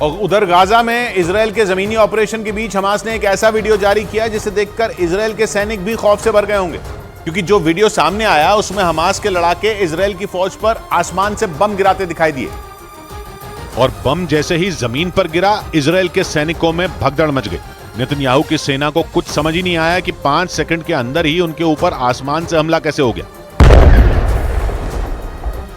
और उधर गाजा में इजराइल के जमीनी ऑपरेशन के बीच हमास ने एक ऐसा वीडियो जारी किया जिसे देखकर इजराइल के सैनिक भी खौफ से भर गए होंगे, क्योंकि जो वीडियो सामने आया उसमें हमास के लड़ाके इजराइल की फौज पर आसमान से बम गिराते दिखाई दिए और बम जैसे ही जमीन पर गिरा इजराइल के सैनिकों में भगदड़ मच गई। नेतन्याहू की सेना को कुछ समझ ही नहीं आया कि 5 सेकंड के अंदर ही उनके ऊपर आसमान से हमला कैसे हो गया।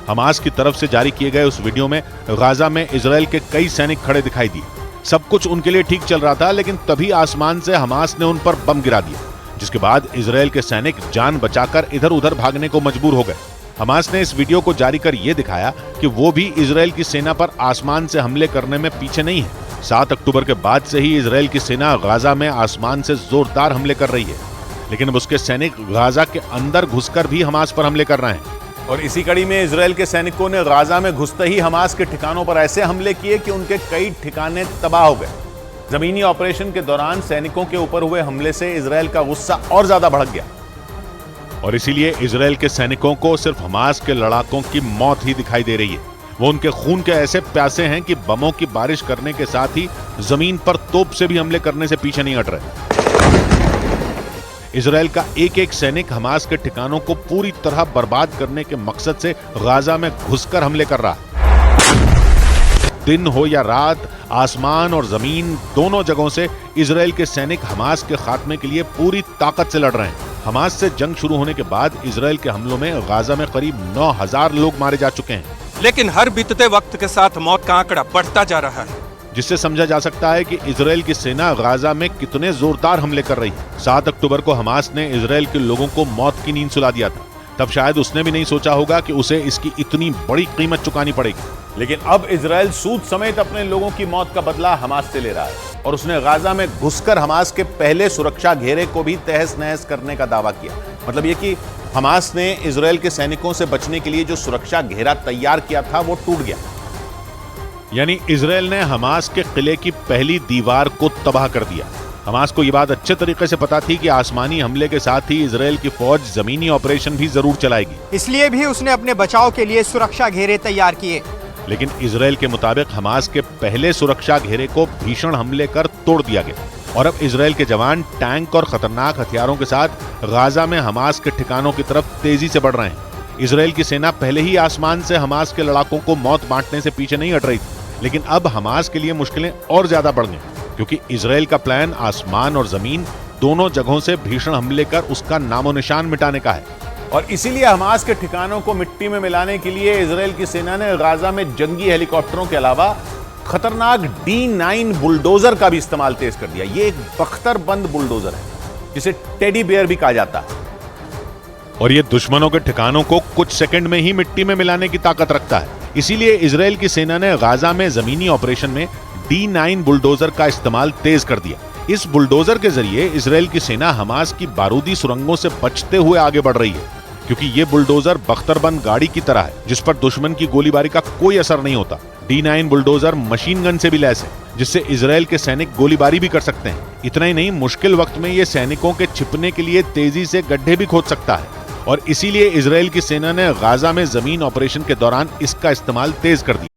हमास की तरफ से जारी किए गए उस वीडियो में गाजा में इजराइल के कई सैनिक खड़े दिखाई दिए। सब कुछ उनके लिए ठीक चल रहा था, लेकिन तभी आसमान से हमास ने उन पर बम गिरा दिया, जिसके बाद इजराइल के सैनिक जान बचाकर इधर उधर भागने को मजबूर हो गए। हमास ने इस वीडियो को जारी कर यह दिखाया कि वो भी इजराइल की सेना पर आसमान से हमले करने में पीछे नहीं है। 7 अक्टूबर के बाद से ही इजराइल की सेना गाजा में आसमान से जोरदार हमले कर रही है, लेकिन अब उसके सैनिक गाजा के अंदर घुसकर भी हमास पर हमले कर रहे हैं। और इसी कड़ी में इजराइल के सैनिकों ने गाजा में घुसते ही हमास के ठिकानों पर ऐसे हमले किए कि उनके कई ठिकाने तबाह हो गए। जमीनी ऑपरेशन के दौरान सैनिकों के ऊपर हुए हमले से इजराइल का गुस्सा और ज्यादा भड़क गया और इसीलिए इजराइल के सैनिकों को सिर्फ हमास के लड़ाकों की मौत ही दिखाई दे रही है। वो उनके खून के ऐसे प्यासे हैं कि बमों की बारिश करने के साथ ही जमीन पर तोप से भी हमले करने से पीछे नहीं हट रहे। इजराइल का एक एक सैनिक हमास के ठिकानों को पूरी तरह बर्बाद करने के मकसद से गाजा में घुसकर हमले कर रहा है। दिन हो या रात, आसमान और जमीन दोनों जगहों से इजराइल के सैनिक हमास के खात्मे के लिए पूरी ताकत से लड़ रहे हैं। हमास से जंग शुरू होने के बाद इजराइल के हमलों में गाजा में करीब 9000 लोग मारे जा चुके हैं, लेकिन हर बीतते वक्त के साथ मौत का आंकड़ा बढ़ता जा रहा है, जिससे समझा जा सकता है कि इजराइल की सेना गाजा में कितने जोरदार हमले कर रही है। 7 अक्टूबर को हमास ने इजराइल के लोगों को मौत की नींद सुला दिया था। तब शायद उसने भी नहीं सोचा होगा कि उसे इसकी इतनी बड़ी कीमत चुकानी पड़ेगी। लेकिन अब इजराइल सूद समेत अपने लोगों की मौत का बदला हमास से ले रहा है और उसने गाजा में घुसकर हमास के पहले सुरक्षा घेरे को भी तहस नहस करने का दावा किया। मतलब यह कि हमास ने इजराइल के सैनिकों से बचने के लिए जो सुरक्षा घेरा तैयार किया था वो टूट गया। यानी इजराइल ने हमास के किले की पहली दीवार को तबाह कर दिया। हमास को यह बात अच्छे तरीके से पता थी कि आसमानी हमले के साथ ही इजराइल की फौज जमीनी ऑपरेशन भी जरूर चलाएगी, इसलिए भी उसने अपने बचाव के लिए सुरक्षा घेरे तैयार किए। लेकिन इजराइल के मुताबिक हमास के पहले सुरक्षा घेरे को भीषण हमले कर तोड़ दिया गया और अब इजराइल के जवान टैंक और खतरनाक हथियारों के साथ गाजा में हमास के ठिकानों की तरफ तेजी से बढ़ रहे हैं। इजराइल की सेना पहले ही आसमान से हमास के लड़ाकों को मौत बांटने से पीछे नहीं हट रही थी, लेकिन अब हमास के लिए मुश्किलें और ज्यादा बढ़ गई, क्योंकि इजराइल का प्लान आसमान और जमीन दोनों जगहों से भीषण हमले कर उसका नामो निशान मिटाने का है। और इसीलिए हमास के ठिकानों को मिट्टी में मिलाने के लिए इजराइल की सेना ने गाजा में जंगी हेलीकॉप्टरों के अलावा खतरनाक D9 बुलडोजर का भी इस्तेमाल तेज कर दिया। यह एक बख्तरबंद बुलडोजर है जिसे टेडी बियर भी कहा जाता है और यह दुश्मनों के ठिकानों को कुछ सेकंड में ही मिट्टी में मिलाने की ताकत रखता है। इसीलिए इजराइल की सेना ने गाजा में जमीनी ऑपरेशन में D9 बुलडोजर का इस्तेमाल तेज कर दिया। इस बुलडोजर के जरिए इजराइल की सेना हमास की बारूदी सुरंगों से बचते हुए आगे बढ़ रही है, क्योंकि ये बुलडोजर बख्तरबंद गाड़ी की तरह है जिस पर दुश्मन की गोलीबारी का कोई असर नहीं होता। D9 बुलडोजर मशीन गन से भी लैस है, जिससे इजराइल के सैनिक गोलीबारी भी कर सकते हैं। इतना ही नहीं, मुश्किल वक्त में ये सैनिकों के छिपने के लिए तेजी से गड्ढे भी खोद सकता है और इसीलिए इजराइल की सेना ने गाजा में जमीन ऑपरेशन के दौरान इसका इस्तेमाल तेज कर दिया।